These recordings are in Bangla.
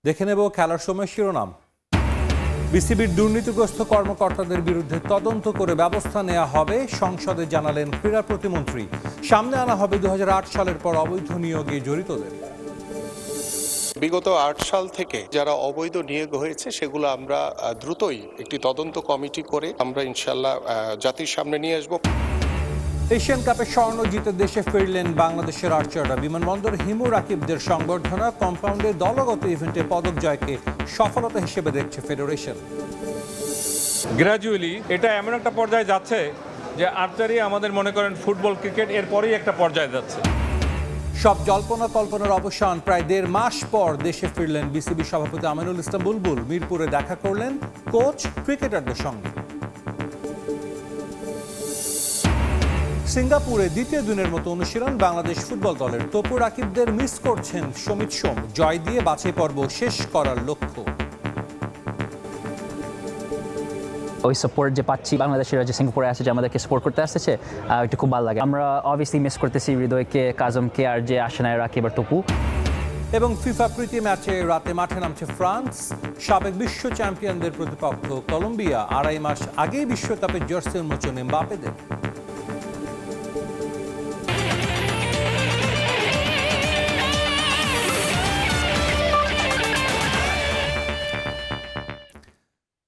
দেখে নেব খেলার সময় শিরোনাম। বিসিবির দুর্নীতিগ্রস্ত কর্মকর্তাদের বিরুদ্ধে তদন্ত করে ব্যবস্থা নেওয়া হবে, সংসদে জানালেন ক্রীড়া প্রতিমন্ত্রী। সামনে আনা হবে 2008 সালের পর অবৈধ নিয়োগে জড়িতদের। বিগত 8 সাল থেকে যারা অবৈধ নিয়োগ হয়েছে সেগুলো আমরা দ্রুতই একটি তদন্ত কমিটি করে আমরা ইনশাল্লাহ জাতির সামনে নিয়ে আসবো। এশিয়ান কাপে স্বর্ণ জিতে দেশে ফিরলেন বাংলাদেশের আর্চাররা। বিমানবন্দর হিমু রাকিবদের সংবর্ধনা, কম্পাউন্ডে দলগত ইভেন্টে পদক জয়কে সফলতা হিসেবে দেখছে ফেডারেশন। গ্র্যাজুয়ালি এটা এমন একটা পর্যায়ে যাচ্ছে যে আর্চারি আমাদের মনে করেন ফুটবল ক্রিকেট এরপরেই একটা পর্যায়ে যাচ্ছে। সব জল্পনা কল্পনার অবসান, প্রায় 1.5 মাস পর দেশে ফিরলেন বিসিবি সভাপতি আমিনুল ইসলাম বুলবুল। মিরপুরে দেখা করলেন কোচ ক্রিকেটারদের সঙ্গে। সিঙ্গাপুরে দ্বিতীয় দিনের মতো অনুশীলন বাংলাদেশ ফুটবল দলের। তপু রাকিবদের মিস করছেন সমিত সোম। জয় দিয়ে বাছাই পর্ব শেষ করার লক্ষ্য। ওই সাপোর্ট যে পাচ্ছি, বাংলাদেশের যে সিঙ্গাপুরে আসে যে আমাদেরকে সাপোর্ট করতে আসছে, এটা খুব ভালো লাগে। আমরা অবভিয়াসলি মিস করতেছি হৃদয়কে, কাজমকে, আর যে আসে না রাকিব আর তপু। এবং ফিফা প্রীতি ম্যাচে রাতে মাঠে নামছে ফ্রান্স। সাবেক বিশ্ব চ্যাম্পিয়নদের প্রতিপক্ষ কলম্বিয়া। 2.5 মাস আগেই বিশ্বকাপের জার্সি উন্মোচন এমবাপেদের।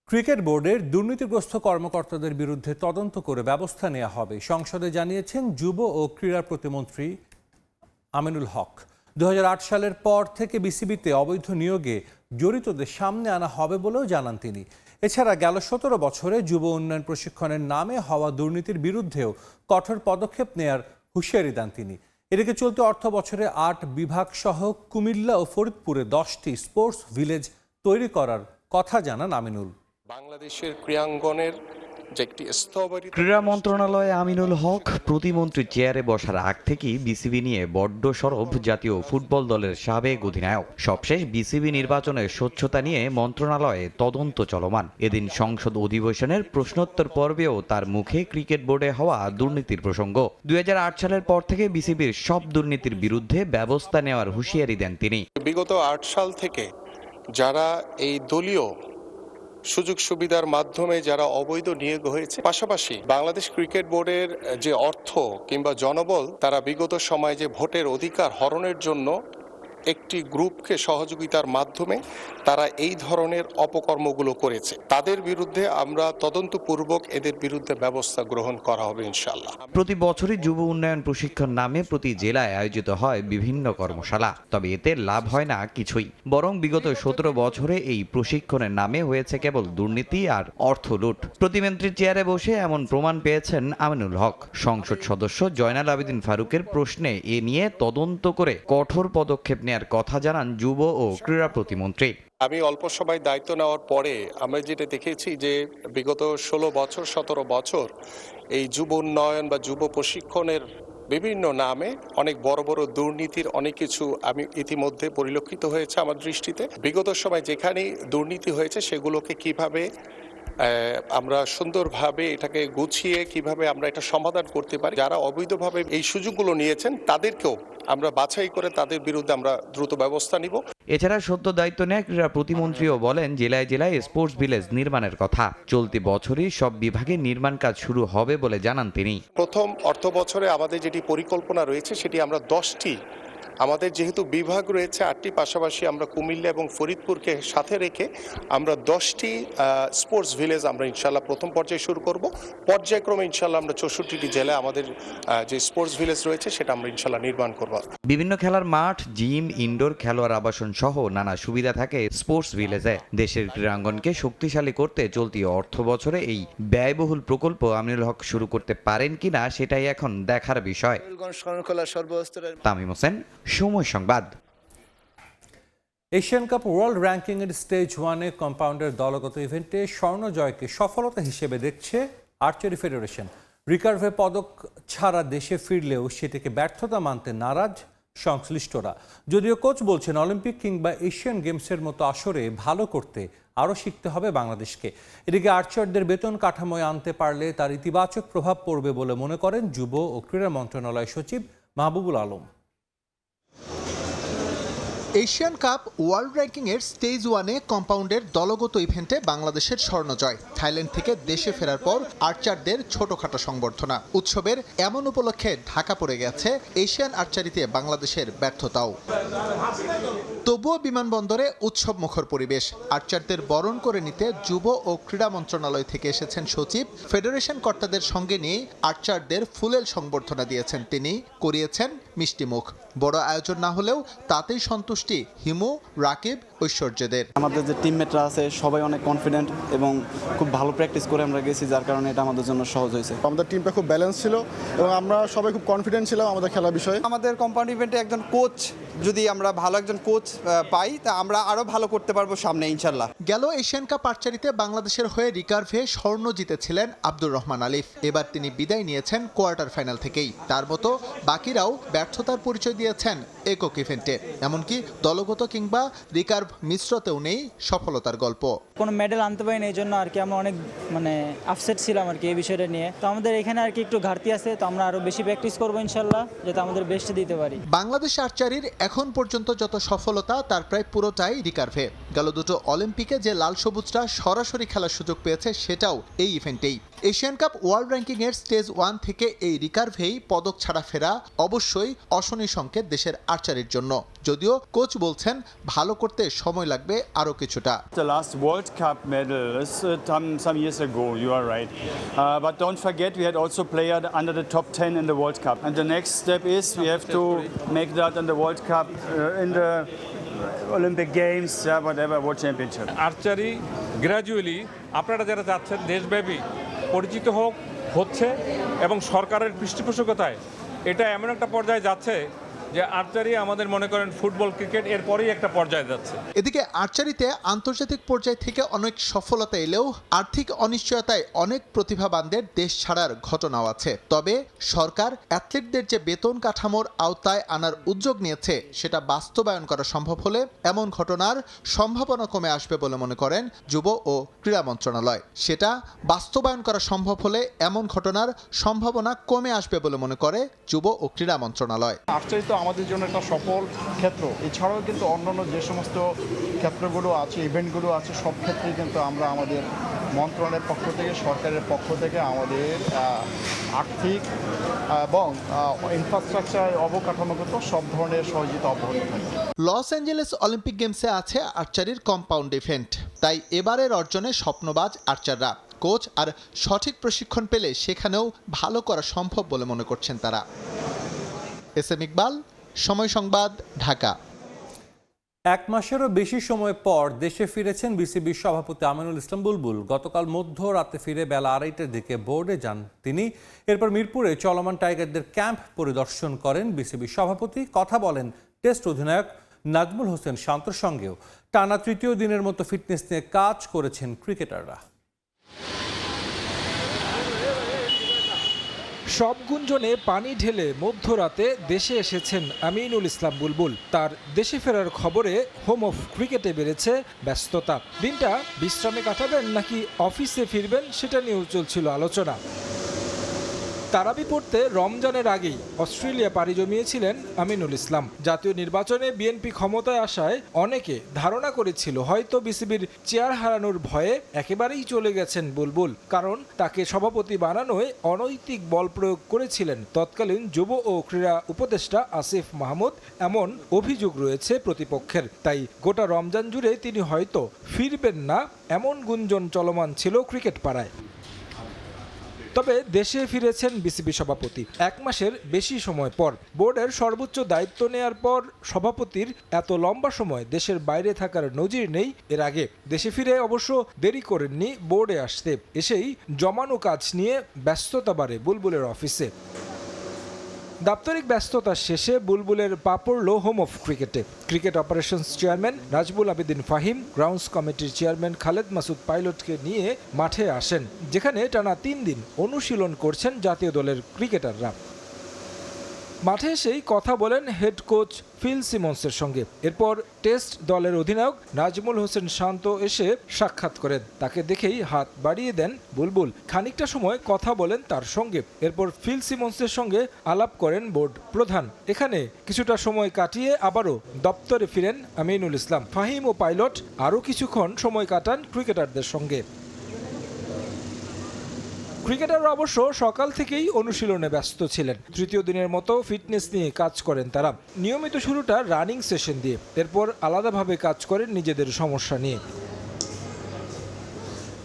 ক্রিকেট বোর্ডের দুর্নীতিগ্রস্ত কর্মকর্তাদের বিরুদ্ধে তদন্ত করে ব্যবস্থা নেওয়া হবে, সংসদে জানিয়েছেন যুব ও ক্রীড়া প্রতিমন্ত্রী আমিনুল হক। 2008 সালের পর থেকে বিসিবিতে অবৈধ নিয়োগে জড়িতদের সামনে আনা হবে বলেও জানান তিনি। এছাড়া গেল 17 বছরে যুব উন্নয়ন প্রশিক্ষণের নামে হওয়া দুর্নীতির বিরুদ্ধেও কঠোর পদক্ষেপ নেয়ার হুঁশিয়ারি দেন তিনি। এদিকে চলতি অর্থ বছরে 8 বিভাগ সহ কুমিল্লা ও ফরিদপুরে 10টি স্পোর্টস ভিলেজ তৈরি করার কথা জানান আমিনুল। বাংলাদেশের ক্রীড়াঙ্গনের যে একটি স্থবির ক্রীড়া মন্ত্রণালয়ে আমিনুল হক প্রতিমন্ত্রীর চেয়ারে বসার আগ থেকেই বিসিবি নিয়ে বড্ড সরব জাতীয় ফুটবল দলের সাবেক অধিনায়ক। সবশেষ বিসিবি নির্বাচনের স্বচ্ছতা নিয়ে মন্ত্রণালয়ে তদন্ত চলমান। এদিন সংসদ অধিবেশনের প্রশ্নোত্তর পর্বেও তার মুখে ক্রিকেট বোর্ডে হওয়া দুর্নীতির প্রসঙ্গ। 2008 সালের পর থেকে বিসিবির সব দুর্নীতির বিরুদ্ধে ব্যবস্থা নেওয়ার হুঁশিয়ারি দেন তিনি। বিগত 8 সাল থেকে যারা এই দলীয় সুযোগ সুবিধার মাধ্যমে যারা অবৈধ নিয়োগ হয়েছে, পাশাপাশি বাংলাদেশ ক্রিকেট বোর্ডের যে অর্থ কিংবা জনবল তারা বিগত সময়ে যে ভোটের অধিকার হরণের জন্য একটি গ্রুপকে সহযোগিতার মাধ্যমে তারা এই ধরনের অপকর্মগুলো করেছে, তাদের বিরুদ্ধে আমরা তদন্তপূর্বক এদের বিরুদ্ধে ব্যবস্থা গ্রহণ করা হবে ইনশাল্লাহ। প্রতি বছরই যুব উন্নয়ন প্রশিক্ষণ নামে প্রতি জেলায় আয়োজিত হয় বিভিন্ন কর্মশালা, তবে এতে লাভ হয় না কিছুই। বরং বিগত 17 বছরে এই প্রশিক্ষণের নামে হয়েছে কেবল দুর্নীতি আর অর্থ লুট। প্রতিমন্ত্রীর চেয়ারে বসে এমন প্রমাণ পেয়েছেন আমিনুল হক। সংসদ সদস্য জয়নাল আবেদিন ফারুকের প্রশ্নে এ নিয়ে তদন্ত করে কঠোর পদক্ষেপ নেওয়ার কথা জানান যুব ও ক্রীড়া প্রতিমন্ত্রী। আমি অল্প সময় দায়িত্ব নেওয়ার পরে আমরা যেটা দেখেছি যে বিগত 16 বছর 17 বছর এই যুব উন্নয়ন বা যুব প্রশিক্ষণের বিভিন্ন নামে অনেক বড় বড় দুর্নীতির অনেক কিছু আমি ইতিমধ্যে পরিলক্ষিত হয়েছে আমার দৃষ্টিতে। বিগত সময় যেখানে দুর্নীতি হয়েছে সেগুলোকে কিভাবে আমরা সুন্দরভাবে এটাকে গুছিয়ে কিভাবে আমরা এটা সমাধান করতে পারি, যারা অবৈধভাবে এই সুযোগগুলো নিয়েছেন তাদেরকেও আমরা বাছাই করে তাদের বিরুদ্ধে আমরা দ্রুত ব্যবস্থা নিব। এছাড়া সদ্য দায়িত্ব নেয় ক্রীড়া প্রতিমন্ত্রীও বলেন জেলায় জেলায় স্পোর্টস ভিলেজ নির্মাণের কথা। চলতি বছরই সব বিভাগে নির্মাণ কাজ শুরু হবে বলে জানান তিনি। প্রথম অর্থ বছরে আমাদের যেটি পরিকল্পনা রয়েছে সেটি আমরা 10টি, আমাদের যেহেতু বিভাগ রয়েছে 8টি, পাশাপাশি আমরা কুমিল্লা এবং ফরিদপুরকে সাথে রেখে আমরা 10টি স্পোর্টস ভিলেজ আমরা ইনশাল্লাহ প্রথম পর্যায়ে শুরু করব। পর্যায়ক্রমে ইনশাল্লাহ আমরা 64টি জেলায় আমাদের যে স্পোর্টস ভিলেজ রয়েছে সেটা আমরা ইনশাল্লাহ নির্মাণ করব। বিভিন্ন খেলার মাঠ, জিম, ইনডোর খেলোয়াড় আবাসন সহ নানা সুবিধা থাকে স্পোর্টস ভিলেজে। দেশের ক্রীড়াঙ্গনকে শক্তিশালী করতে চলতি অর্থ বছরে এই ব্যয়বহুল প্রকল্প আমিনুল হক শুরু করতে পারেন কিনা সেটাই এখন দেখার বিষয়। তামিম হোসেন, সময় সংবাদ। এশিয়ান কাপ ওয়ার্ল্ড র্যাঙ্কিং এর স্টেজ 1-এ কম্পাউন্ডের দলগত ইভেন্টে স্বর্ণ জয়কে সফলতা হিসেবে দেখছে আর্চারি ফেডারেশন। রিকার্ভে পদক ছাড়া দেশে ফিরলেও সেটিকে ব্যর্থতা মানতে নারাজ সংশ্লিষ্টরা। যদিও কোচ বলছেন অলিম্পিক কিংবা এশিয়ান গেমসের মতো আসরে ভালো করতে আরও শিখতে হবে বাংলাদেশকে। এদিকে আর্চারদের বেতন কাঠামোয় আনতে পারলে তার ইতিবাচক প্রভাব পড়বে বলে মনে করেন যুব ও ক্রীড়া মন্ত্রণালয় সচিব Mahbubul Alam. Asian cup world র্যাঙ্কিংয়ের স্টেজ 1-এ কম্পাউন্ডের দলগত ইভেন্টে বাংলাদেশের স্বর্ণজয়। থাইল্যান্ড থেকে দেশে ফেরার পর আর্চারদের ছোটখাটো সংবর্ধনা। উৎসবের এমন উপলক্ষে ঢাকা পড়ে গেছে এশিয়ান আর্চারিতে বাংলাদেশের ব্যর্থতাও। তবুও বিমানবন্দরে উৎসব মুখর পরিবেশ। আর্চারদের বরণ করে নিতে যুব ও ক্রীড়া মন্ত্রণালয় থেকে এসেছেন সচিব। ফেডারেশন কর্তাদের সঙ্গে নিয়ে আর্চারদের ফুলেল সংবর্ধনা দিয়েছেন তিনি, করিয়েছেন মিষ্টিমুখ। বড় আয়োজন না হলেও তাতেই সন্তুষ্টি হিমু, রাকিব, ঐশ্বর্যদের। আমাদের যে টিমমেটরা আছে সবাই অনেক কনফিডেন্ট এবং খুব ভালো প্র্যাকটিস করে আমরা গেছি, যার কারণে এটা আমাদের জন্য সহজ হয়েছে। আমাদের টিমটা খুব ব্যালেন্স ছিল এবং আমরা সবাই খুব কনফিডেন্ট ছিলাম আমাদের খেলার বিষয়ে। আমাদের কম্পাউন্ড ইভেন্টে একজন কোচ, যদি আমরা ভালো একজন কোচ পাই তা আমরা আরো ভালো করতে পারবো সামনে ইনশাল্লাহ। গেল এশিয়ান কাপ আর্চারিতে বাংলাদেশের হয়ে রিকার্ভে স্বর্ণ জিতেছিলেন আব্দুর রহমান আলিফ। এবার তিনি বিদায় নিয়েছেন কোয়ার্টার ফাইনাল থেকেই। তার মতো বাকিরাও ব্যর্থতার পরিচয় দিয়েছেন একক ইভেন্টে। এমনকি দলগত কিংবা রিকার্ভ মিশ্রতেও নেই সফলতার গল্প। কোনো মেডেল আনতে পারিনি, এই জন্য আর কি আমরা অনেক আপসেট ছিলাম আর কি এই বিষয়টা নিয়ে। তো আমাদের এখানে আর কি একটু ঘাটতি আছে, তো আমরা আরো বেশি প্র্যাকটিস করবো ইনশাল্লাহ, যাতে আমাদের বেস্ট দিতে পারি। বাংলাদেশ আর্চারির এখন পর্যন্ত যত সফলতা তার প্রায় পুরোটাই রিকার্ভে। গেল দুটো অলিম্পিকে যে লাল সবুজরা সরাসরি খেলার সুযোগ পেয়েছে সেটাও এই ইভেন্টেই। এশিয়ান কাপ ওয়ার্ল্ড র্যাঙ্কিংয়ের স্টেজ 1 থেকে এই রিকার্ভেই পদক ছাড়া ফেরা অবশ্যই অশনি সংকেত দেশের আর্চারির জন্য। যদিও কোচ বলছেন ভালো করতে সময় লাগবে আরও কিছুটা। The last World Cup medal is some years ago, you are right. But don't forget we had also played under the top 10 in the World Cup. And the next step is we have to make that in the World Cup, in the Olympic Games, whatever, World Championship. Archery gradually আপনারা যারা যাচ্ছেন দেশব্যাপী পরিচিত হচ্ছে এবং সরকারের পৃষ্ঠপোষকতায় এটা এমন একটা পর্যায়ে যাচ্ছে যে আর্চারি আমাদের মনে করেন ফুটবল ক্রিকেট এরপরই একটা পর্যায়ে যাচ্ছে। এদিকে আর্চারিতে আন্তর্জাতিক পর্যায় থেকে অনেক সফলতা এলেও আর্থিক অনিশ্চয়তায় অনেক প্রতিভাবানদের দেশ ছাড়ার ঘটনাও আছে। তবে সরকার অ্যাথলিটদের যে বেতন কাঠামোর আওতায় আনার উদ্যোগ নিয়েছে সেটা বাস্তবায়ন করা সম্ভব হলে এমন ঘটনার সম্ভাবনা কমে আসবে বলে মনে করেন যুব ও ক্রীড়া মন্ত্রণালয়। সেটা বাস্তবায়ন করা সম্ভব হলে এমন ঘটনার সম্ভাবনা কমে আসবে বলে মনে করে যুব ও ক্রীড়া মন্ত্রণালয়। আর্চারি তো আমাদের জন্য একটা সফল ক্ষেত্র। এছাড়াও কিন্তু অন্যান্য যে সমস্ত ক্ষেত্রগুলো আছে, ইভেন্টগুলো আছে, সব ক্ষেত্রেই কিন্তু আমরা আমাদের মন্ত্রণালয়ের পক্ষ থেকে, সরকারের পক্ষ থেকে আমাদের আর্থিক এবং ইনফ্রাস্ট্রাকচার অবকাঠামোগত সব ধরনের সহযোগিতা অব্যাহত থাকে। লস অ্যাঞ্জেলেস অলিম্পিক গেমসে আছে আর্চারির কম্পাউন্ড ইভেন্ট। তাই এবারের অর্জনে স্বপ্নবাজ আর্চাররা। কোচ আর সঠিক প্রশিক্ষণ পেলে সেখানেও ভালো করা সম্ভব বলে মনে করছেন তারা। এস.এম. ইকবাল, সময় সংবাদ, ঢাকা। এক মাসেরও বেশি সময় পর দেশে ফিরেছেন বিসিবির সভাপতি আমিনুল ইসলাম বুলবুল। গতকাল মধ্যরাতে ফিরে বেলা 2:30টার দিকে বোর্ডে যান তিনি। এরপর মিরপুরে চলমান টাইগারদের ক্যাম্প পরিদর্শন করেন বিসিবির সভাপতি। কথা বলেন টেস্ট অধিনায়ক নাজমুল হোসেন শান্তর সঙ্গেও। টানা তৃতীয় দিনের মতো ফিটনেস নিয়ে কাজ করেছেন ক্রিকেটাররা। সব গুঞ্জনে পানি ঢেলে মধ্যরাতে দেশে এসেছেন আমিনুল ইসলাম বুলবুল। তার দেশে ফেরার খবরে হোম অফ ক্রিকেটে বেড়েছে ব্যস্ততা। দিনটা বিশ্রামে কাটাবেন নাকি অফিসে ফিরবেন সেটা নিয়েও চলছিল আলোচনা। তারাবি পড়তে রমজানের আগেই অস্ট্রেলিয়া পাড়ি জমিয়েছিলেন আমিনুল ইসলাম। জাতীয় নির্বাচনে বিএনপি ক্ষমতায় আসায় অনেকে ধারণা করেছিল হয়তো বিসিবির চেয়ার হারানোর ভয়ে একেবারেই চলে গেছেন বুলবুল, কারণ তাকে সভাপতি বানানোয় অনৈতিক বল প্রয়োগ করেছিলেন তৎকালীন যুব ও ক্রীড়া উপদেষ্টা আসিফ মাহমুদ। এমন অভিযোগ রয়েছে প্রতিপক্ষের। তাই গোটা রমজান জুড়ে তিনি হয়তো ফিরবেন না এমন গুঞ্জন চলমান ছিল ক্রিকেট পাড়ায়। তবে দেশে ফিরেছেন বিসিবি সভাপতি এক মাসের বেশি সময় পর। বোর্ডের সর্বোচ্চ দায়িত্ব নেয়ার পর সভাপতির এত লম্বা সময় দেশের বাইরে থাকার নজির নেই এর আগে। দেশে ফিরে অবশ্য দেরি করেননি বোর্ডে আসতে। এসেই জমানো কাজ নিয়ে ব্যস্ততা বাড়ে বুলবুলের অফিসে। দাপ্তরিক ব্যস্ততা শেষে বুলবুলের পা পড়ল হোম অফ ক্রিকেটে। Cricket operations chairman Nazmul Abedin Fahim grounds কমিটির চেয়ারম্যান খালেদ মাসুদ পাইলটকে নিয়ে মাঠে আসেন, যেখানে টানা 3 দিন অনুশীলন করছেন জাতীয় দলের ক্রিকেটাররা। মাঠে এসেই কথা বলেন হেড কোচ ফিল সিমন্সের সঙ্গে। এরপর টেস্ট দলের অধিনায়ক নাজমুল হোসেন শান্ত এসে সাক্ষাৎ করেন। তাকে দেখেই হাত বাড়িয়ে দেন বুলবুল। খানিকটা সময় কথা বলেন তার সঙ্গে। এরপর ফিল সিমন্সের সঙ্গে আলাপ করেন বোর্ড প্রধান। এখানে কিছুটা সময় কাটিয়ে আবারও দপ্তরে ফিরেন আমিনুল ইসলাম। ফাহিম ও পাইলট আরও কিছুক্ষণ সময় কাটান ক্রিকেটারদের সঙ্গে। ক্রিকেটাররা অবশ্য সকাল থেকেই অনুশীলনে ব্যস্ত ছিলেন। তৃতীয় দিনের মতো ফিটনেস নিয়ে কাজ করেন তারা। নিয়মিত শুরুটা রানিং সেশন দিয়ে, এরপর আলাদাভাবে কাজ করেন নিজেদের সমস্যা নিয়ে।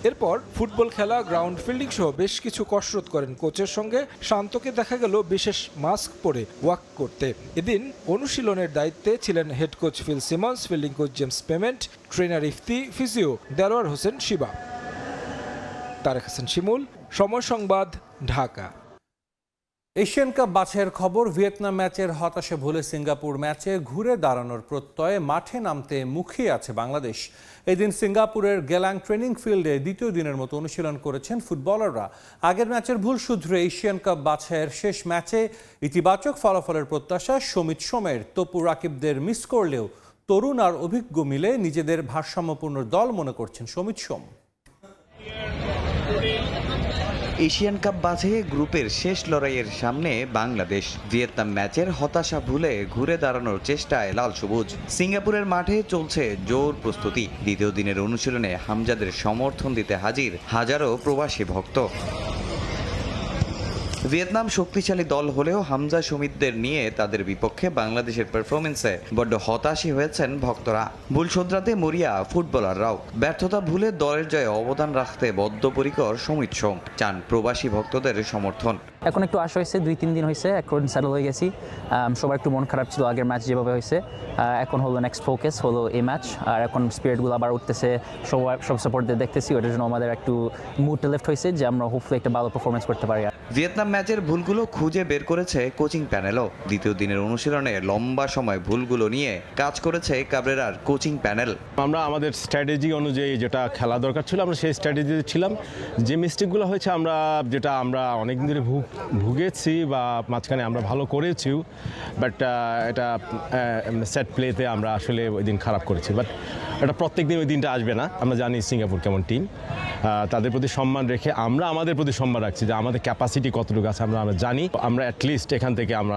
এরপর ফুটবল খেলা, গ্রাউন্ড ফিল্ডিং সহ বেশ কিছু কসরত করেন কোচের সঙ্গে। শান্তকে দেখা গেল বিশেষ মাস্ক পরে ওয়াক করতে। এদিন অনুশীলনের দায়িত্বে ছিলেন head coach Phil Simmons, fielding coach James Pamment, trainer Ifti, physio Delwar Hossain Shiba. Tarek Hasan Shimul, Somoy Sangbad, Dhaka. Asian cup বাছাইয়ের খবর। ভিয়েতনাম ম্যাচের হতাশা ভুলে সিঙ্গাপুর ম্যাচে ঘুরে দাঁড়ানোর প্রত্যয়ে মাঠে নামতে মুখিয়ে আছে বাংলাদেশ। এদিন সিঙ্গাপুরের গেলাং ট্রেনিং ফিল্ডে দ্বিতীয় দিনের মতো অনুশীলন করেছেন ফুটবলাররা। আগের ম্যাচের ভুল শুধরে এশিয়ান কাপ বাছাইয়ের শেষ ম্যাচে ইতিবাচক ফলাফলের প্রত্যাশা সমিত সোমের। তপু রাকিবদের মিস করলেও তরুণ আর অভিজ্ঞ মিলে নিজেদের ভারসাম্যপূর্ণ দল মনে করছেন সমিত সোম। এশিয়ান কাপ বাছাইয়ে গ্রুপের শেষ লড়াইয়ের সামনে বাংলাদেশ। ভিয়েতনাম ম্যাচের হতাশা ভুলে ঘুরে দাঁড়ানোর চেষ্টায় লাল সবুজ। সিঙ্গাপুরের মাঠে চলছে জোর প্রস্তুতি। দ্বিতীয় দিনের অনুশীলনে হামজাদের সমর্থন দিতে হাজির হাজারো প্রবাসী ভক্ত। ভিয়েতনাম শক্তিশালী দল হলেও হামজা সমিতদের নিয়ে তাদের বিপক্ষে বাংলাদেশের পারফরমেন্সে বড্ড হতাশই হয়েছেন ভক্তরা। ভুল শোধরাতে মরিয়া ফুটবলাররাও। ব্যর্থতা ভুলে দলের জয়ে অবদান রাখতে বদ্ধপরিকর সমিত সোম। চান প্রবাসী ভক্তদের সমর্থন। এখন একটু আশা হয়েছে, 2-3 দিন হয়েছে, এখন সেটেল হয়ে গেছি। সবার একটু মন খারাপ ছিল আগের ম্যাচ যেভাবে হয়েছে। এখন হলো নেক্সট ফোকাস হলো এই ম্যাচ। আর এখন স্পিরিটগুলো আবার উঠতেছে, সব সাপোর্টদের দেখতেছি। ওটার জন্য আমাদের একটু মুডটা লেফট হয়েছে যে আমরা হোপফুলি একটা ভালো পারফরমেন্স করতে পারি। ভিয়েতনাম ম্যাচের ভুলগুলো খুঁজে বের করেছে কোচিং প্যানেলও। দ্বিতীয় দিনের অনুশীলনে লম্বা সময় ভুলগুলো নিয়ে কাজ করেছে কাবরেরার কোচিং প্যানেল। আমরা আমাদের স্ট্র্যাটেজি অনুযায়ী যেটা খেলা দরকার ছিল আমরা সেই স্ট্র্যাটেজিতে ছিলাম। যে মিস্টেকগুলো হয়েছে আমরা অনেকদিন ধরে ভুগেছি বা মাঝখানে আমরা ভালো করেছিও, বাট এটা সেট প্লেতে আমরা আসলে ওই দিন খারাপ করেছি। বাট এটা প্রত্যেক দিন ওই দিনটা আসবে না। আমরা জানি সিঙ্গাপুর কেমন টিম, তাদের প্রতি সম্মান রেখে আমরা আমাদের প্রতি সম্মান রাখছি যে আমাদের ক্যাপাসিটি কতটুকু আছে আমরা জানি। আমরা অ্যাটলিস্ট এখান থেকে আমরা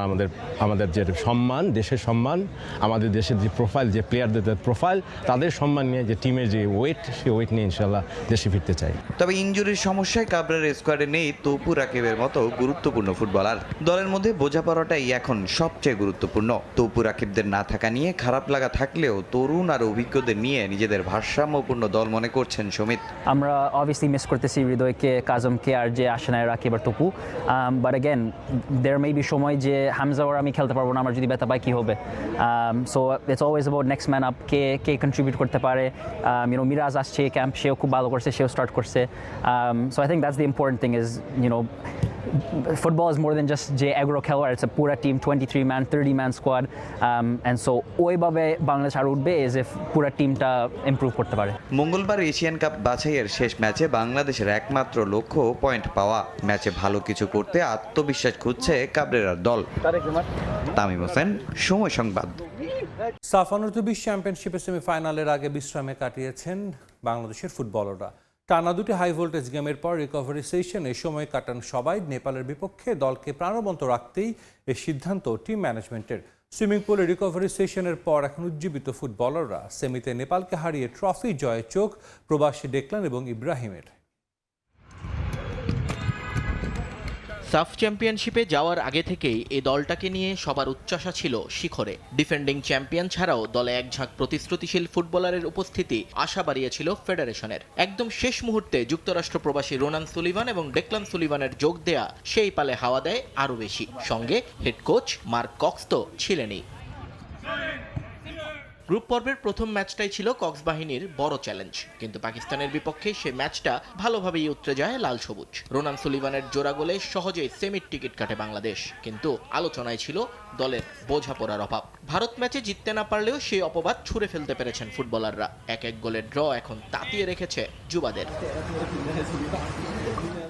আমাদের যে সম্মান, দেশের সম্মান, আমাদের দেশের যে প্রোফাইল, যে প্লেয়ারদের প্রোফাইল, তাদের সম্মান নিয়ে যে টিমের যে ওয়েট, সেই ওয়েট নিয়ে ইনশাল্লাহ দেশে ফিরতে চাই। তবে ইনজুরির সমস্যায় কাবরেরার স্কোয়াডে নেই তপু রাকিবের মতো গুরুত্বপূর্ণ ফুটবলার। দলের মধ্যে বোঝাপড়াটাই এখন সবচেয়ে গুরুত্বপূর্ণ। তপু রাকিবদের না থাকা নিয়ে খারাপ লাগা থাকলেও তরুণ আর অভিজ্ঞদের নিয়ে নিজেদের ভারসাম্যপূর্ণ দল মনে করছেন সমিত। আমরা অবভিয়াসলি মিস করতেছি হৃদয়কে, কাজমকে আর যে আশানায় রাকিব আর Topu. But again there may be সময় যে হামজা ওর আমি খেলতে পারবো না, আমার যদি ব্যথা পাই কী হবে। So it's always about next man up, K contribute করতে পারে। মিরাজ আসছে ক্যাম্প, সেও খুব ভালো করছে, সেও স্টার্ট করছে। So I think that's the important thing is football is more than just যে এগারো খেলোয়াড়, it's a পুরা team, 23-man 30-man squad, and so ওইভাবে বাংলাদেশ আর উঠবে এজ এফ পুরা টিমটা ইমপ্রুভ করতে পারে। মঙ্গলবার এশিয়ান কাপ বাছাইয়ের শেষ ম্যাচে বাংলাদেশের একমাত্র লক্ষ্য পয়েন্ট পাওয়া। ম্যাচে ভালো কিছু করতে আত্মবিশ্বাস খুঁজছে কাবরেরার দল। তামিম হোসেন, সময় সংবাদ। সাফ অনূর্ধ্ব-20 চ্যাম্পিয়নশিপের সেমিফাইনালের আগে বিশ্রামে কাটিয়েছেন বাংলাদেশের ফুটবলাররা। টানা দুটি হাই ভোল্টেজ গেমের পর রিকভারি সেশনে সময় কাটান সবাই। নেপালের বিপক্ষে দলকে প্রাণবন্ত রাখতেই এই সিদ্ধান্ত টিম ম্যানেজমেন্টের। সুইমিং পুলে রিকভারি সেশনের পর এখন উজ্জীবিত ফুটবলাররা। সেমিতে নেপালকে হারিয়ে ট্রফি জয়ে চোখ প্রবাসী ডেকলান এবং ইব্রাহিমের। সাফ চ্যাম্পিয়নশিপে যাওয়ার আগে থেকেই এই দলটাকে নিয়ে সবার উচ্চাশা ছিল শিখরে। ডিফেন্ডিং চ্যাম্পিয়ন ছাড়াও দলে এক ঝাঁক প্রতিশ্রুতিশীল ফুটবলারের উপস্থিতি আশা বাড়িয়েছিল ফেডারেশনের। একদম শেষ মুহূর্তে যুক্তরাষ্ট্র প্রবাসী রোনান সুলিভান এবং ডেকলান সুলিভানের যোগ দেয়া সেই পালে হাওয়া দেয় আরও বেশি। সঙ্গে হেড কোচ মার্ক কক্স তো ছিলেনই। গ্রুপ পর্বের প্রথম ম্যাচটাই ছিল কক্স বাহিনীর বড় চ্যালেঞ্জ, কিন্তু পাকিস্তানের বিপক্ষে সে ম্যাচটা ভালোভাবেই উতরে যায় লাল সবুজ। রোনান সুলিভানের জোড়া গোলে সহজেই সেমির টিকিট কাটে বাংলাদেশ, কিন্তু আলোচনায় ছিল দলের বোঝাপড়ার অভাব। ভারত ম্যাচে জিততে না পারলেও সেই অপবাদ ছুঁড়ে ফেলতে পেরেছেন ফুটবলাররা। এক গোলের ড্র এখন তাতিয়ে রেখেছে যুবাদের।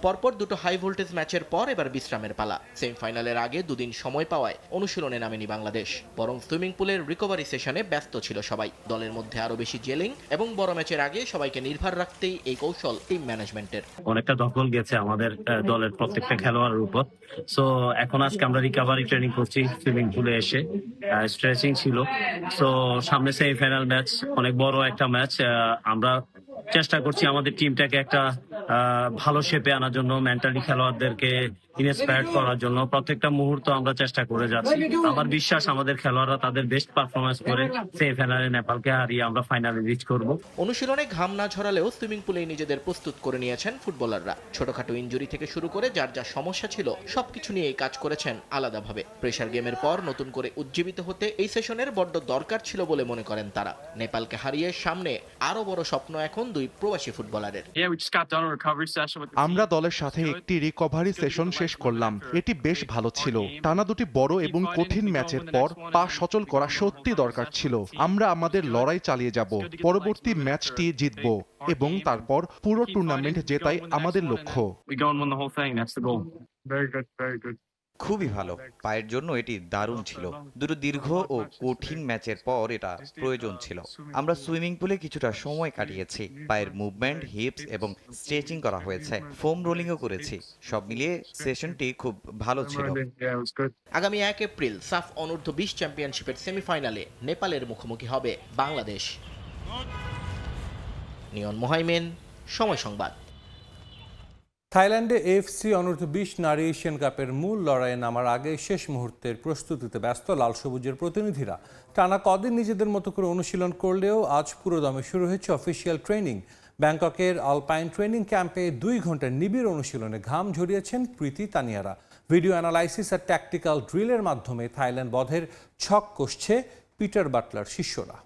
পরপর দুটো হাই ভোল্টেজ ম্যাচের পর এবার বিশ্রামের পালা। সেমিফাইনালের আগে দুদিন সময় পাওয়ায় অনুশীলনে নামেনি বাংলাদেশ, বরং সুইমিং পুলের রিকভারি সেশনে ব্যস্ত ছিল সবাই। দলের মধ্যে আরো বেশি জেলিং এবং বড় ম্যাচের আগে সবাইকে নির্ভর রাখতেই এই কৌশল টিম ম্যানেজমেন্টের। অনেকটা দখল গেছে আমাদের দলের প্রত্যেকটা খেলোয়াড়ের উপর। সো এখন আজকে আমরা রিকভারি ট্রেনিং করছি সুইমিং পুলে এসে, স্ট্রেচিং ছিল। সো সামনে সেমিফাইনাল ম্যাচ, অনেক বড় একটা ম্যাচ। আমরা চেষ্টা করছি আমাদের টিমটাকে একটা ভালো শেপে আনার জন্য, মেন্টালি খেলোয়াড়দেরকে ইন্সপায়ার্ড করার জন্য প্রত্যেকটা মুহূর্ত আমরা চেষ্টা করে যাচ্ছি। আমার বিশ্বাস আমাদের খেলোয়াড়রা তাদের বেস্ট পারফরমেন্স করে সেমিফাইনালে নেপালকে হারিয়ে আমরা ফাইনালে রিচ করব। অনুশীলনে ঘাম না ঝরালেও সুইমিং পুলেই নিজেদের প্রস্তুত করে নিয়েছেন ফুটবলাররা। ছোটখাটো ইনজুরি থেকে শুরু করে যার যা সমস্যা ছিল সবকিছু নিয়েই কাজ করেছেন আলাদাভাবে। প্রেসার গেমের পর নতুন করে উজ্জীবিত হতে এই সেশনের বড্ড দরকার ছিল বলে মনে করেন তারা। নেপালকে হারিয়ে সামনে আরো বড় স্বপ্ন এখন দুই প্রবাসী ফুটবলারের। আমরা দলের সাথে একটি রিকভারি সেশন শেষ করলাম, এটি বেশ ভালো ছিল। টানা দুটি বড় এবং কঠিন ম্যাচের পর পা সচল করা সত্যি দরকার ছিল। আমরা আমাদের লড়াই চালিয়ে যাব, পরবর্তী ম্যাচটি জিতব এবং তারপর পুরো টুর্নামেন্ট জেতাই আমাদের লক্ষ্য। খুবই ভালো, পায়ের জন্য এটি দারুণ ছিল। দুটো দীর্ঘ ও কঠিন ম্যাচের পর এটা প্রয়োজন ছিল। আমরা সুইমিং পুলে কিছুটা সময় কাটিয়েছি, পায়ের মুভমেন্ট, হিপস এবং স্ট্রেচিং করা হয়েছে, ফোম রোলিংও করেছি। সব মিলিয়ে সেশনটি খুব ভালো ছিল। আগামী 1 এপ্রিল সাফ অনূর্ধ্ব 20 চ্যাম্পিয়নশিপের সেমিফাইনালে নেপালের মুখোমুখি হবে বাংলাদেশ। নিয়ন মোহাইমেন, সময় সংবাদ। থাইল্যান্ডে এএফসি অনূর্ধ্ব 20 নারী এশিয়ান কাপের মূল লড়াইয়ে নামার আগে শেষ মুহূর্তের প্রস্তুতিতে ব্যস্ত লাল সবুজের প্রতিনিধিরা। টানা কদিন নিজেদের মতো করে অনুশীলন করলেও আজ পুরোদমে শুরু হয়েছে অফিসিয়াল ট্রেনিং। ব্যাংককের আলপাইন ট্রেনিং ক্যাম্পে 2 ঘন্টার নিবিড় অনুশীলনে ঘাম ঝরিয়েছেন প্রীতি তানিয়ারা। ভিডিও অ্যানালাইসিস আর ট্যাকটিক্যাল ড্রিলের মাধ্যমে থাইল্যান্ড বধের ছক কষছে পিটার বাটলার শিষ্যরা।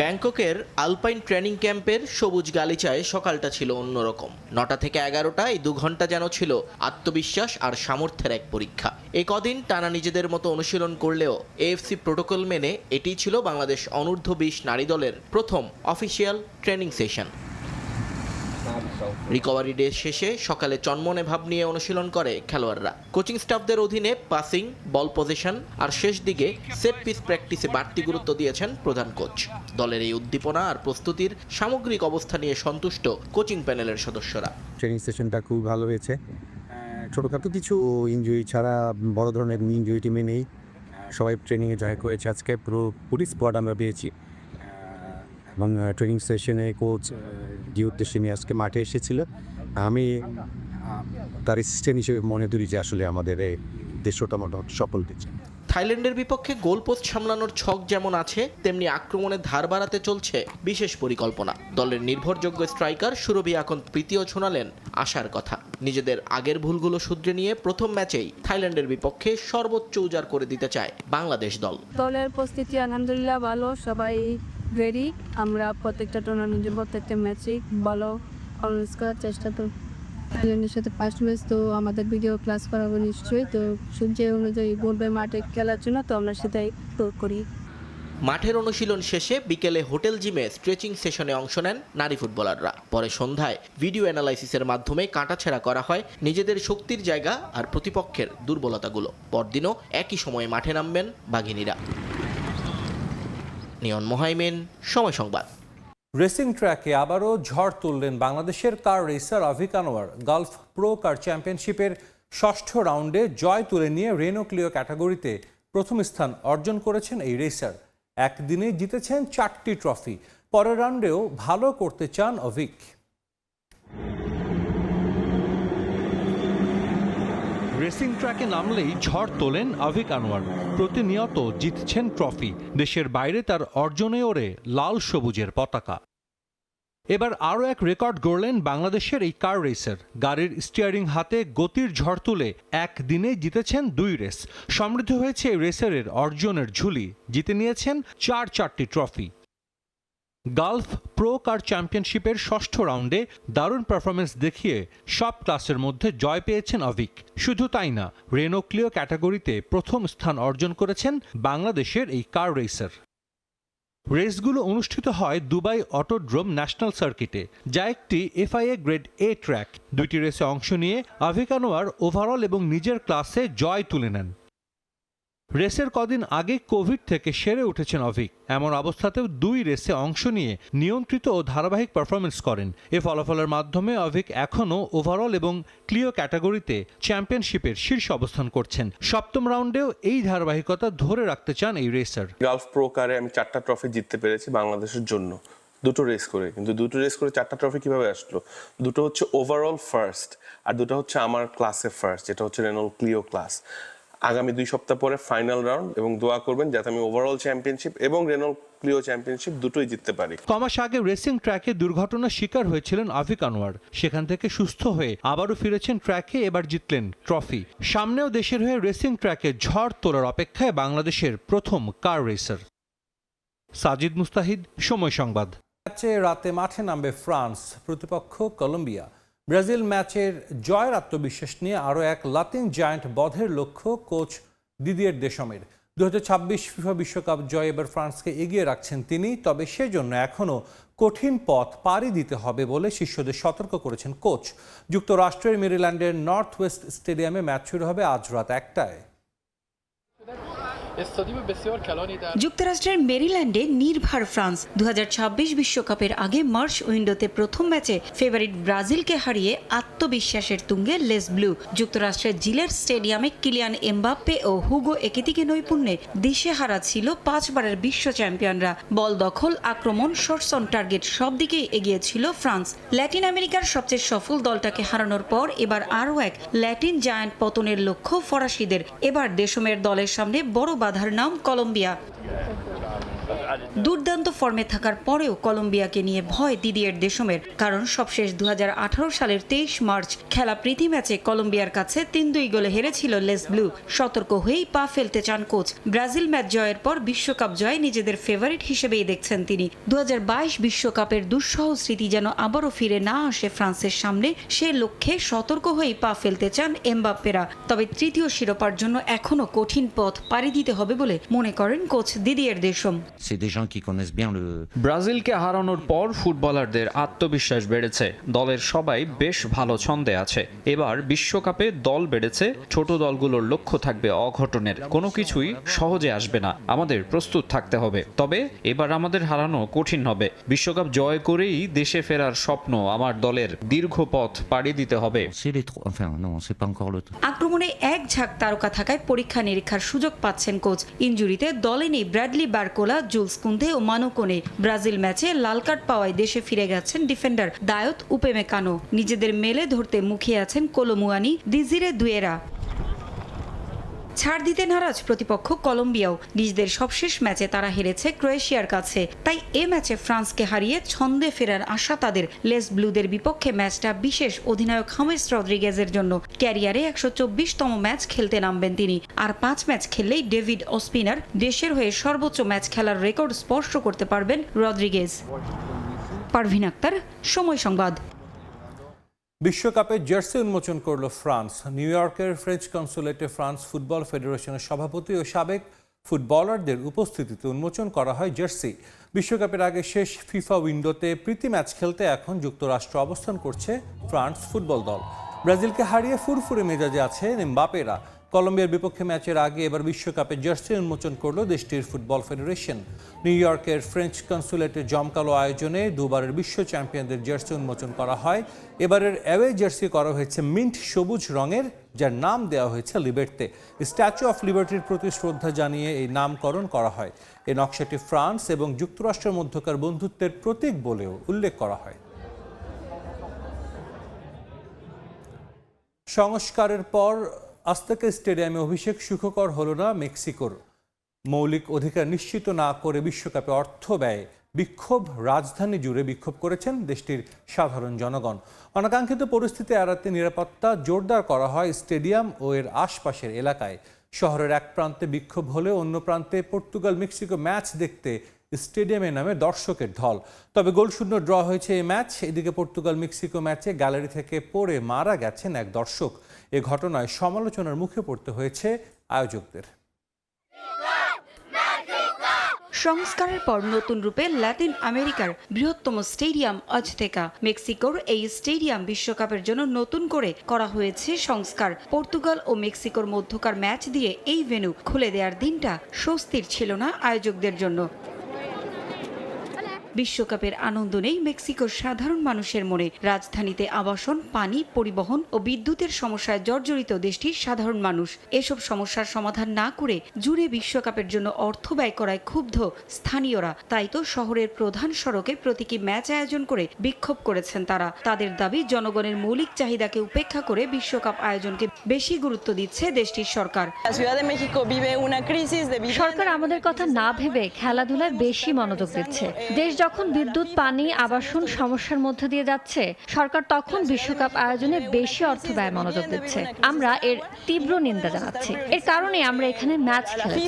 ব্যাংককের আলপাইন ট্রেনিং ক্যাম্পের সবুজ গালিচায় সকালটা ছিল অন্যরকম। 9টা থেকে 11টা এই 2 ঘন্টা যেন ছিল আত্মবিশ্বাস আর সামর্থ্যের এক পরীক্ষা। এই কদিন টানা নিজেদের মতো অনুশীলন করলেও এএফসি প্রোটোকল মেনে এটি ছিল বাংলাদেশ অনূর্ধ্ব 20 নারী দলের প্রথম official training session. Recovery day শেষে সকালে চনমনে ভাব নিয়ে অনুশীলন করে খেলোয়াড়রা। কোচিং স্টাফদের অধীনে পাসিং, বল পজিশন আর শেষ দিকে সেট পিস প্র্যাকটিসে বাড়তি গুরুত্ব দিয়েছেন প্রধান কোচ। দলের এই উদ্দীপনা আর প্রস্তুতির সামগ্রিক অবস্থা নিয়ে সন্তুষ্ট কোচিং প্যানেলের সদস্যরা। ট্রেনিং সেশনটা খুব ভালো হয়েছে। ছোটোখাটো কিছু ইনজুরি ছাড়া বড় ধরনের ইনজুরি টিমে নেই, সবাই ট্রেনিংয়ে জয়েন করেছে। আজকে পুরো স্কোয়াড আমরা পেয়েছি এবং ট্রেনিং সেশনে কোচ যে উদ্দেশ্যে নিয়ে আজকে মাঠে এসেছিল, আমি তার অ্যাসিস্ট্যান্ট হিসেবে মনে করি যে আসলে আমাদের এই দেশটা মোটামুটি সফল দিচ্ছে। থাইল্যান্ডের বিপক্ষে গোলপোস্ট সামলানোর ছক যেমন আছে, তেমনি আক্রমণের ধার বাড়াতে চলছে বিশেষ পরিকল্পনা। দলের নির্ভরযোগ্য স্ট্রাইকার সুরভি এখন প্রীতিও শোনালেন আশার কথা। নিজেদের আগের ভুলগুলো শুধরে নিয়ে প্রথম ম্যাচেই থাইল্যান্ডের বিপক্ষে সর্বোচ্চ উজাড় করে দিতে চায় বাংলাদেশ দল। দলের প্রস্তুতি আলহামদুলিল্লাহ ভালো, সবাই রেডি। আমরা প্রত্যেকটা টুর্নামেন্টে প্রত্যেকটা ম্যাচেই ভালো পারফরমেন্স করার চেষ্টা করি। থাইল্যান্ডের সাথে ফার্স্ট ম্যাচ, তো আমাদের ভিডিও ক্লাস করাবো নিশ্চয়ই। তো সূর্য অনুযায়ী বলবে মাঠে খেলার জন্য, তো আমরা সেটাই করি। মাঠের অনুশীলন শেষে বিকেলে হোটেল জিমে স্ট্রেচিং সেশনে অংশ নেন নারী ফুটবলাররা। পরে সন্ধ্যায় ভিডিও অ্যানালাইসিসের মাধ্যমে কাটাছেঁড়া করা হয় নিজেদের শক্তির জায়গা আর প্রতিপক্ষের দুর্বলতাগুলো। পরদিনও একই সময়ে মাঠে নামবেন বাঘিনীরা। নিয়ন মোহাইমেন, সময় সংবাদ। রেসিং ট্র্যাকে আবারও ঝড় তুললেন বাংলাদেশের car racer Avik Anwar. Gulf pro car চ্যাম্পিয়নশিপের ষষ্ঠ রাউন্ডে জয় তুলে নিয়ে রেনো ক্লিও ক্যাটাগরিতে প্রথম স্থান অর্জন করেছেন এই রেসার। একদিনে জিতেছেন 4টি ট্রফি। পরের রাউন্ডেও ভালো করতে চান অভিক। রেসিং ট্র্যাকে নামলেই ঝড় তোলেন অভিক আনোয়ার। প্রতিনিয়ত জিতছেন ট্রফি। দেশের বাইরে তার অর্জনে ওড়ে লাল সবুজের পতাকা। এবার আরও এক রেকর্ড গড়লেন বাংলাদেশের এই কার রেসার। গাড়ির স্টিয়ারিং হাতে গতির ঝড় তুলে একদিনে জিতেছেন 2 রেস। সমৃদ্ধ হয়েছে এই রেসারের অর্জনের ঝুলি। জিতে নিয়েছেন 4টি ট্রফি। গালফ প্রো কার চ্যাম্পিয়নশিপের ষষ্ঠ রাউন্ডে দারুণ পারফরমেন্স দেখিয়ে সব ক্লাসের মধ্যে জয় পেয়েছেন অভিক। শুধু তাই না, রেনো ক্লিও ক্যাটাগরিতে প্রথম স্থান অর্জন করেছেন বাংলাদেশের এই কার রেসার। রেসগুলো অনুষ্ঠিত হয় দুবাই অটোড্রোম ন্যাশনাল সার্কিটে, যা একটি FIA গ্রেড A ট্র্যাক। দুইটি রেসে অংশ নিয়ে আভিক আনোয়ার ওভারঅল এবং নিজের ক্লাসে জয় তুলে নেন। রেসের কদিন আগে কোভিড থেকে সেরে উঠেছেন অভিক। এমন অবস্থাতেও দুই রেসে অংশ নিয়ে নিয়ন্ত্রিত ও ধারাবাহিক পারফরমেন্স করেন। এ ফলাফলের মাধ্যমে অভিক এখনও ওভারঅল এবং ক্লিও ক্যাটাগরিতে চ্যাম্পিয়নশিপের শীর্ষে অবস্থান করছেন। সপ্তম রাউন্ডেও এই ধারাবাহিকতা ধরে রাখতে চান এই রেসার। গালফ প্রো কারে আমি 4টা ট্রফি জিততে পেরেছি বাংলাদেশের জন্য, দুটো রেস করে। কিন্তু দুটো রেস করে 4টা ট্রফি কিভাবে আসলো? দুটো হচ্ছে ওভারঅল ফার্স্ট, আর দুটো হচ্ছে আমার ক্লাসে ফার্স্ট, যেটা হচ্ছে রেনল্ড ক্লিও ক্লাস। আগামী 2 সপ্তাহ পরে ফাইনাল রাউন্ড, এবং দোয়া করবেন যাতে আমি ওভারঅল চ্যাম্পিয়নশিপ এবং রেনল্ড ক্লিও চ্যাম্পিয়নশিপ দুটোই জিততে পারি। কমাস আগে রেসিং ট্র্যাকে দুর্ঘটনার শিকার হয়েছিলেন আভিক আনোয়ার। সেখান থেকে সুস্থ হয়ে আবারও ফিরেছেন ট্র্যাকে, এবার জিতলেন ট্রফি। সামনেও দেশের হয়ে রেসিং ট্র্যাকে ঝড় তোলার অপেক্ষায় বাংলাদেশের প্রথম কার রেসার। সাজিদ মুস্তাহিদ, সময় সংবাদ। ম্যাচে রাতে মাঠে নামবে ফ্রান্স, প্রতিপক্ষ কলম্বিয়া। ব্রাজিল ম্যাচের জয়ের আত্মবিশ্বাস নিয়ে আরও এক লাতিন জায়ান্ট বধের লক্ষ্য কোচ দিদিয়ের দেশমের। 2026 ফিফা বিশ্বকাপ জয় এবার ফ্রান্সকে এগিয়ে রাখছেন তিনি। তবে সেজন্য এখনও কঠিন পথ পাড়ি দিতে হবে বলে শিষ্যদের সতর্ক করেছেন কোচ। যুক্তরাষ্ট্রের মেরিল্যান্ডের নর্থ ওয়েস্ট স্টেডিয়ামে ম্যাচ শুরু হবে আজ রাত 1টায়। যুক্তরাষ্ট্রের মেরিল্যান্ডে নির্ভর ফ্রান্স 2026 বিশ্বকাপের আগে মার্চ উইন্ডোতে প্রথম ম্যাচে ফেভারিট ব্রাজিলকে হারিয়ে আত্মবিশ্বাসের তুঙ্গে লেস ব্লু। যুক্তরাষ্ট্রের জিলেট স্টেডিয়ামে কিলিয়ান এমবাপ্পে ও হুগো একিতিকে নৈপুণ্যে দিশেহারা ছিল 5 বারের বিশ্ব চ্যাম্পিয়নরা। বল দখল, আক্রমণ, শটস অন টার্গেট সব দিকেই এগিয়ে ছিল ফ্রান্স। ল্যাটিন আমেরিকার সবচেয়ে সফল দলটাকে হারানোর পর এবার আরও এক ল্যাটিন জায়ান্ট পতনের লক্ষ্য ফরাসিদের। এবার দেশমের দলের সামনে বড় বাধার নাম কলম্বিয়া। দুর্দান্ত ফর্মে থাকার পরেও কলম্বিয়াকে নিয়ে ভয় দিদিয়ের দেশমের, কারণ সবশেষ 2018 সালের 23 মার্চ খেলা প্রীতি ম্যাচে কলম্বিয়ার কাছে 3-2 গোলে হেরেছিল লেস ব্লু। সতর্ক হয়েই পা ফেলতে চান কোচ। ব্রাজিল ম্যাচ জয়ের পর বিশ্বকাপ জয় নিজেদের ফেভারিট হিসেবেই দেখছেন তিনি। 2022 বিশ্বকাপের দুঃসহ স্মৃতি যেন আবারও ফিরে না আসে ফ্রান্সের সামনে, সে লক্ষ্যে সতর্ক হয়েই পা ফেলতে চান এমবাপ্পেরা। তবে তৃতীয় শিরোপার জন্য এখনও কঠিন পথ পাড়ি দিতে হবে বলে মনে করেন কোচ দিদিয়ের দেশম। ব্রাজিলকে হারানোর পর ফুটবলারদের আত্মবিশ্বাস বেড়েছে। দলের সবাই বেশ ভালো ছন্দে আছে। এবার বিশ্বকাপে দল বেড়েছে। ছোট দলগুলোর লক্ষ্য থাকবে অঘটনের। কোনো কিছুই সহজে আসবে না, আমাদের প্রস্তুত থাকতে হবে। তবে এবার আমাদের হারানো কঠিন হবে। বিশ্বকাপ জয় করেই দেশে ফেরার স্বপ্ন আমার দলের। দীর্ঘ পথ পাড়ি দিতে হবে। আক্রমণে এক ঝাঁক তারকা থাকায় পরীক্ষা নিরীক্ষার সুযোগ পাচ্ছেন কোচ। ইনজুরিতে দলে নেই ব্র্যাডলি বারকোলা, জুলস কুন্দে ও মানুকোনে। ব্রাজিল ম্যাচে লাল কার্ড পাওয়ায় দেশে ফিরে গেছেন ডিফেন্ডার দায়ত উপেমেকানো। নিজেদের মেলে ধরতে মুখিয়ে আছেন কোলোমুয়ানি, দিজিরে দুয়েরা। ছাড় দিতে নারাজ প্রতিপক্ষ কলম্বিয়াও। নিজেদের সবশেষ ম্যাচে তারা হেরেছে ক্রোয়েশিয়ার কাছে। তাই এ ম্যাচে ফ্রান্সকে হারিয়ে ছন্দে ফেরার আশা তাদের। লেস ব্লুদের বিপক্ষে ম্যাচটা বিশেষ অধিনায়ক হামেস রদ্রিগেজের জন্য। ক্যারিয়ারে 124তম ম্যাচ খেলতে নামবেন তিনি। আর 5 ম্যাচ খেললেই ডেভিড ওসপিনার দেশের হয়ে সর্বোচ্চ ম্যাচ খেলার রেকর্ড স্পর্শ করতে পারবেন রদ্রিগেজ। পারভিন আক্তার, সময় সংবাদ। বিশ্বকাপে জার্সি উন্মোচন করল ফ্রান্স। নিউ ইয়র্কের ফ্রেঞ্চ কনসুলেটে ফ্রান্স ফুটবল ফেডারেশনের সভাপতি ও সাবেক ফুটবলারদের উপস্থিতিতে উন্মোচন করা হয় জার্সি। বিশ্বকাপের আগে শেষ ফিফা উইন্ডোতে প্রীতি ম্যাচ খেলতে এখন যুক্তরাষ্ট্র অবস্থান করছে ফ্রান্স ফুটবল দল। ব্রাজিলকে হারিয়ে ফুরফুরে মেজাজে আছেন এমবাপ্পেরা। কলম্বিয়ার বিপক্ষে ম্যাচের আগে এবার বিশ্বকাপে জার্সি উন্মোচন করল দেশটির ফুটবল ফেডারেশন। নিউ ইয়র্কের ফ্রেঞ্চ কনসুলেটের জমকালো আয়োজনে দুবারের বিশ্ব চ্যাম্পিয়নদের জার্সি উন্মোচন করা হয়। এবারের অ্যাওয়ে জার্সি করা হয়েছে মিন্ট সবুজ রঙের, যার নাম দেওয়া হয়েছে লিবার্তে। স্ট্যাচু অফ লিবার্টির প্রতি শ্রদ্ধা জানিয়ে এই নামকরণ করা হয়। এই নকশাটি ফ্রান্স এবং যুক্তরাষ্ট্রের মধ্যকার বন্ধুত্বের প্রতীক বলেও উল্লেখ করা হয়। সংস্কারের পর আজতেকা স্টেডিয়ামে অভিষেক সুখকর হলো না মেক্সিকোর। মৌলিক অধিকার নিশ্চিত না করে বিশ্বকাপে অর্থ ব্যয় বিক্ষোভ, রাজধানী জুড়ে বিক্ষোভ করেছেন দেশটির সাধারণ জনগণ। অনাকাঙ্ক্ষিত পরিস্থিতি এড়াতে নিরাপত্তা জোরদার করা হয় স্টেডিয়াম ও এর আশপাশের এলাকায়। শহরের এক প্রান্তে বিক্ষোভ হলেও অন্য প্রান্তে পর্তুগাল মেক্সিকো ম্যাচ দেখতে স্টেডিয়ামে নামে দর্শকের ঢল। তবে গোলশূন্য ড্র হয়েছে এই ম্যাচ। এদিকে পর্তুগাল মেক্সিকো ম্যাচে গ্যালারি থেকে পড়ে মারা গেছেন এক দর্শক। এ ঘটনায় সমালোচনার মুখে পড়তে হয়েছে আয়োজকদের। সংস্কারের পর নতুন রূপে ল্যাটিন আমেরিকার বৃহত্তম স্টেডিয়াম আজতেকা। মেক্সিকোর এই স্টেডিয়াম বিশ্বকাপের জন্য নতুন করে করা হয়েছে সংস্কার। পর্তুগাল ও মেক্সিকোর মধ্যকার ম্যাচ দিয়ে এই ভেন্যু খুলে দেওয়ার দিনটা স্বস্তির ছিল না আয়োজকদের জন্য। বিশ্বকাপের আনন্দ নেই মেক্সিকোর সাধারণ মানুষের মনে। রাজধানীতে আবাসন, পানি, পরিবহন ও বিদ্যুতের সমস্যায় জর্জরিত দেশটির সাধারণ মানুষ। এসব সমস্যার সমাধান না করে জুড়ে বিশ্বকাপের জন্য অর্থ ব্যয় করায় ক্ষুব্ধ স্থানীয়রা। তাই তো শহরের প্রধান সড়কে প্রতীকী ম্যাচ আয়োজন করে বিক্ষোভ করেছেন তারা। তাদের দাবি, জনগণের মৌলিক চাহিদাকে উপেক্ষা করে বিশ্বকাপ আয়োজনকে বেশি গুরুত্ব দিচ্ছে দেশটির সরকার। সরকার আমাদের কথা না ভেবে খেলাধুলায় বেশি মনোযোগ দিচ্ছে। দেশ যখন বিদ্যুৎ, পানি, আবাসন সমস্যার মধ্য দিয়ে যাচ্ছে, সরকার তখন বিশ্বকাপ আয়োজনে বেশি অর্থ ব্যয় মনোযোগ দিচ্ছে। আমরা এর তীব্র নিন্দা জানাচ্ছি। এর কারণে আমরা এখানে ম্যাচ খেলেছি।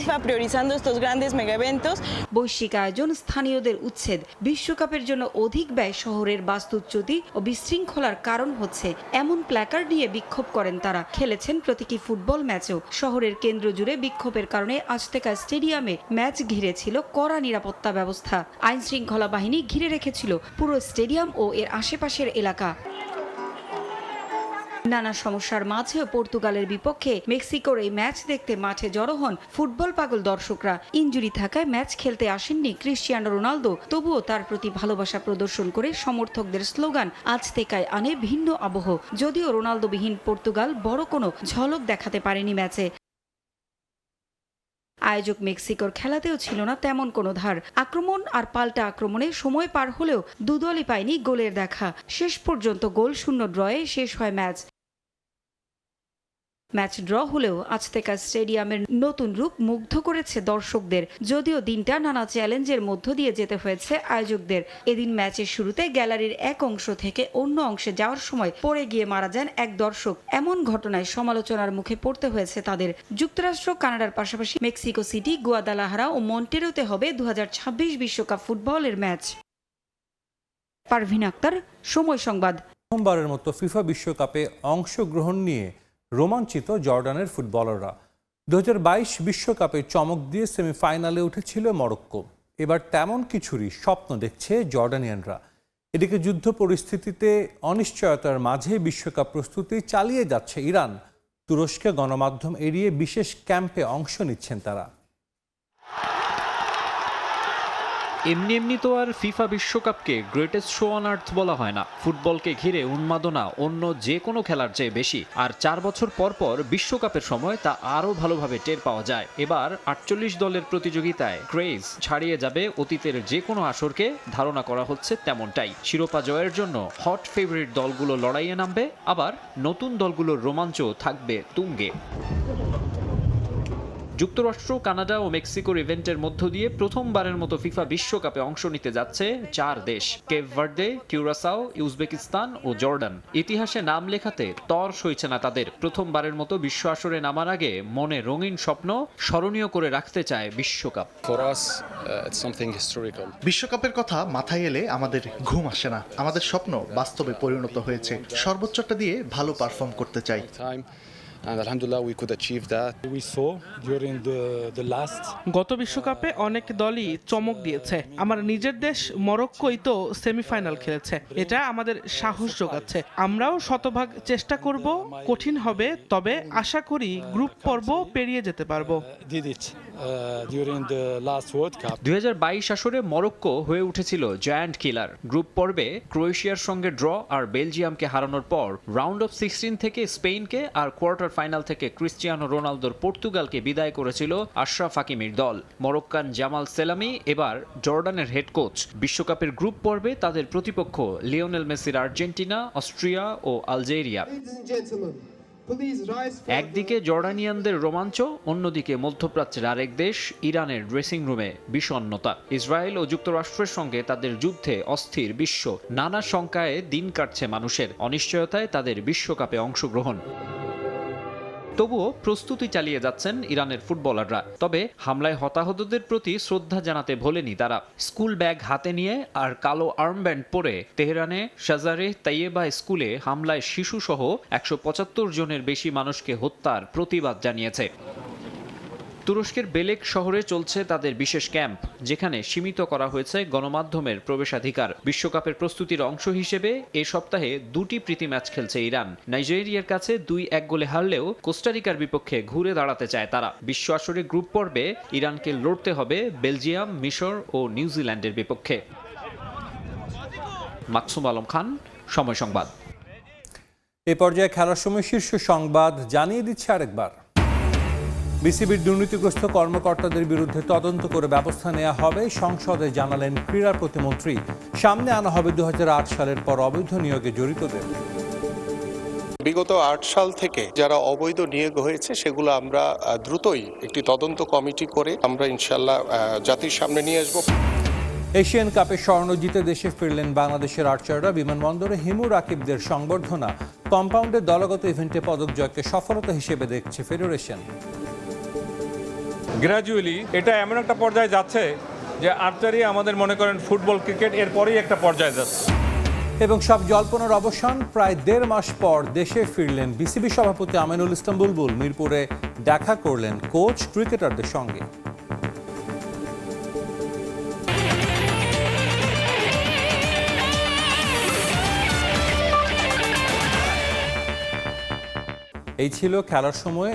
বৈশ্বিক আয়োজন, স্থানীয়দের উচ্ছেদ, বিশ্বকাপের জন্য অধিক ব্যয় শহরের বাস্তুচ্যুতি ও বিশৃঙ্খলার কারণ হচ্ছে এমন প্ল্যাকার্ড নিয়ে বিক্ষোভ করেন তারা। খেলেছেন প্রতীকী ফুটবল ম্যাচও। শহরের কেন্দ্র জুড়ে বিক্ষোভের কারণে আজতেকা স্টেডিয়ামে ম্যাচ ঘিরে ছিল কড়া নিরাপত্তা ব্যবস্থা। আইন শৃঙ্খলা বাহিনী ঘিরে রেখেছিল পুরো স্টেডিয়াম ও এর আশেপাশের এলাকা। নানা সমস্যার মাঝেও পর্তুগালের বিপক্ষে মেক্সিকোর এই ম্যাচ দেখতে মাঠে জড়ো হন ফুটবল পাগল দর্শকরা। ইনজুরি থাকায় ম্যাচ খেলতে আসেননি ক্রিস্টিয়ানো রোনালদো। তবুও তার প্রতি ভালোবাসা প্রদর্শন করে সমর্থকদের স্লোগান আজতেকায় আনে ভিন্ন আবহ। যদিও রোনালদোবিহীন পর্তুগাল বড় কোনো ঝলক দেখাতে পারেনি ম্যাচে। আয়োজক মেক্সিকোর খেলাতেও ছিল না তেমন কোনো ধার। আক্রমণ আর পাল্টা আক্রমণে সময় পার হলেও দুদলই পায়নি গোলের দেখা। শেষ পর্যন্ত গোল শূন্য ড্রয়ে শেষ হয় ম্যাচ। ম্যাচ ড্র হলেও আজতেকা স্টেডিয়ামের নতুন রূপ মুগ্ধ করেছে দর্শকদের। যদিও দিনটা নানা চ্যালেঞ্জের মধ্য দিয়ে যেতে হয়েছে আয়োজকদের। এদিন ম্যাচের শুরুতে গ্যালারির এক অংশ থেকে অন্য অংশে যাওয়ার সময় পড়ে গিয়ে মারা যান এক দর্শক। এমন ঘটনায় সমালোচনার মুখে পড়তে হয়েছে তাদের। যুক্তরাষ্ট্র, কানাডার পাশাপাশি মেক্সিকো সিটি, গুয়াদালাহারা ও মন্টেরোতে হবে 2026 বিশ্বকাপ ফুটবলের ম্যাচ। পারভিন আক্তার, সময় সংবাদ। প্রথমবারের মতো ফিফা বিশ্বকাপে অংশগ্রহণ নিয়ে রোমাঞ্চিত জর্ডানের ফুটবলাররা। 2022 বিশ্বকাপে চমক দিয়ে সেমিফাইনালে উঠেছিল মরক্কো। এবার তেমন কিছুরই স্বপ্ন দেখছে জর্ডানিয়ানরা। এদিকে যুদ্ধ পরিস্থিতিতে অনিশ্চয়তার মাঝে বিশ্বকাপ প্রস্তুতি চালিয়ে যাচ্ছে ইরান। তুরস্কে গণমাধ্যম এড়িয়ে বিশেষ ক্যাম্পে অংশ নিচ্ছেন তারা। এমনি এমনি তো আর ফিফা বিশ্বকাপকে গ্রেটেস্ট শো অন আর্থ বলা হয় না। ফুটবলকে ঘিরে উন্মাদনা অন্য যে কোনো খেলার চেয়ে বেশি। আর 4 বছর পর পর বিশ্বকাপের সময় তা আরও ভালোভাবে টের পাওয়া যায়। এবার 48 দলের প্রতিযোগিতায় ক্রেজ ছাড়িয়ে যাবে অতীতের যে কোনো আসরকে। ধারণা করা হচ্ছে তেমনটাই। শিরোপা জয়ের জন্য হট ফেভারিট দলগুলো লড়াইয়ে নামবে, আবার নতুন দলগুলোর রোমাঞ্চ থাকবে তুঙ্গে। যুক্তরাষ্ট্র, কানাডা ও মেক্সিকোর ইভেন্টের মধ্য দিয়ে প্রথমবারের মতো ফিফা বিশ্বকাপে অংশ নিতে যাচ্ছে 4 দেশ: কেপ ভার্দে, কিউরাসাও, উজবেকিস্তান ও জর্ডান। ইতিহাসে নাম লেখাতে তর সইছে না তাদের। প্রথমবারের মতো বিশ্ব আসরে নামার আগে মনে রঙিন স্বপ্ন স্মরণীয় করে রাখতে চায় বিশ্বকাপ। বিশ্বকাপের কথা মাথায় এলে আমাদের ঘুম আসে না। আমাদের স্বপ্ন বাস্তবে পরিণত হয়েছে। সর্বোচ্চটা দিয়ে ভালো পারফর্ম করতে চাই। গত বিশ্বকাপে অনেক দলই চমক দিয়েছে। আমার নিজের দেশ মরক্কোই তো সেমিফাইনাল খেলেছে। এটা আমাদের সাহস যোগাচ্ছে। আমরাও শতভাগ চেষ্টা করব। কঠিন হবে, তবে আশা করি গ্রুপ পর্ব পেরিয়ে যেতে পারবো। 2022 আসরে মরক্কো হয়ে উঠেছিল জায়ান্ট কিলার। গ্রুপ পর্বে ক্রোয়েশিয়ার সঙ্গে ড্র আর বেলজিয়ামকে হারানোর পর রাউন্ড অফ 16 থেকে স্পেনকে আর কোয়ার্টার ফাইনাল থেকে ক্রিস্টিয়ানো রোনালদোর পর্তুগালকে বিদায় করেছিল আশরাফ হাকিমির দল। মরক্কান জামাল সেলামি এবার জর্ডানের হেড কোচ। বিশ্বকাপের গ্রুপ পর্বে তাদের প্রতিপক্ষ লিওনেল মেসির আর্জেন্টিনা, অস্ট্রিয়া ও আলজেরিয়া। একদিকে জর্ডানিয়ানদের রোমাঞ্চ, অন্যদিকে মধ্যপ্রাচ্যের আরেক দেশ ইরানের ড্রেসিং রুমে বিষণ্ণতা। ইসরায়েল ও যুক্তরাষ্ট্রের সঙ্গে তাদের যুদ্ধে অস্থির বিশ্ব। নানা শঙ্কায় দিন কাটছে মানুষের। অনিশ্চয়তায় তাদের বিশ্বকাপে অংশগ্রহণ। তবুও প্রস্তুতি চালিয়ে যাচ্ছেন ইরানের ফুটবলাররা। তবে হামলায় হতাহতদের প্রতি শ্রদ্ধা জানাতে ভোলেনি তারা। স্কুল ব্যাগ হাতে নিয়ে আর কালো আর্মব্যান্ড পরে তেহরানে শাজারে তাইয়েবা স্কুলে হামলায় শিশুসহ 175 জনের বেশি মানুষকে হত্যার প্রতিবাদ জানিয়েছে। তুরস্কের বেলেক শহরে চলছে তাদের বিশেষ ক্যাম্প, যেখানে সীমিত করা হয়েছে গণমাধ্যমের প্রবেশাধিকার। বিশ্বকাপের প্রস্তুতির অংশ হিসেবে এ সপ্তাহে 2টি প্রীতি ম্যাচ খেলছে ইরান। নাইজেরিয়ার কাছে 2-1 গোলে হারলেও কোস্টারিকার বিপক্ষে ঘুরে দাঁড়াতে চায় তারা। বিশ্ব আসরে গ্রুপ পর্বে ইরানকে লড়তে হবে বেলজিয়াম, মিশর ও নিউজিল্যান্ডের বিপক্ষে। মাকসুম আলম খান, সময় সংবাদ। এ পর্যায়ে খেলার সময় শীর্ষ সংবাদ জানিয়ে দিচ্ছে আরেকবার। বিসিবির দুর্নীতিগ্রস্ত কর্মকর্তাদের বিরুদ্ধে তদন্ত করে ব্যবস্থা নেওয়া হবে, সংসদে জানালেন ক্রীড়া প্রতিমন্ত্রী। সামনে আনা হবে 2008 সালের পর অবৈধ নিয়োগে জড়িতদের। বিগত 8 সাল থেকে যারা অবৈধ নিয়োগ হয়েছে সেগুলো আমরা দ্রুতই একটি তদন্ত কমিটি করে আমরা ইনশাল্লাহ জাতির সামনে নিয়ে আসবো। এশিয়ান কাপে স্বর্ণ জিতে দেশে ফিরলেন বাংলাদেশের আর্চাররা। বিমানবন্দরে হিমু রাকিবদের সংবর্ধনা। কম্পাউন্ডের দলগত ইভেন্টে পদক জয়কে সফলতা হিসেবে দেখছে ফেডারেশন। গ্র্যাজুয়ালি এটা এমন একটা পর্যায়ে যাচ্ছে যে আর্চারি আমাদের মনে করেন ফুটবল, ক্রিকেট এরপরেই একটা পর্যায়ে যাচ্ছে। এবং সব জল্পনার অবসান, প্রায় 1.5 মাস পর দেশে ফিরলেন বিসিবি সভাপতি আমিনুল ইসলাম বুলবুল। মিরপুরে দেখা করলেন কোচ ক্রিকেটারদের সঙ্গে। এই ছিল খেলার সময়।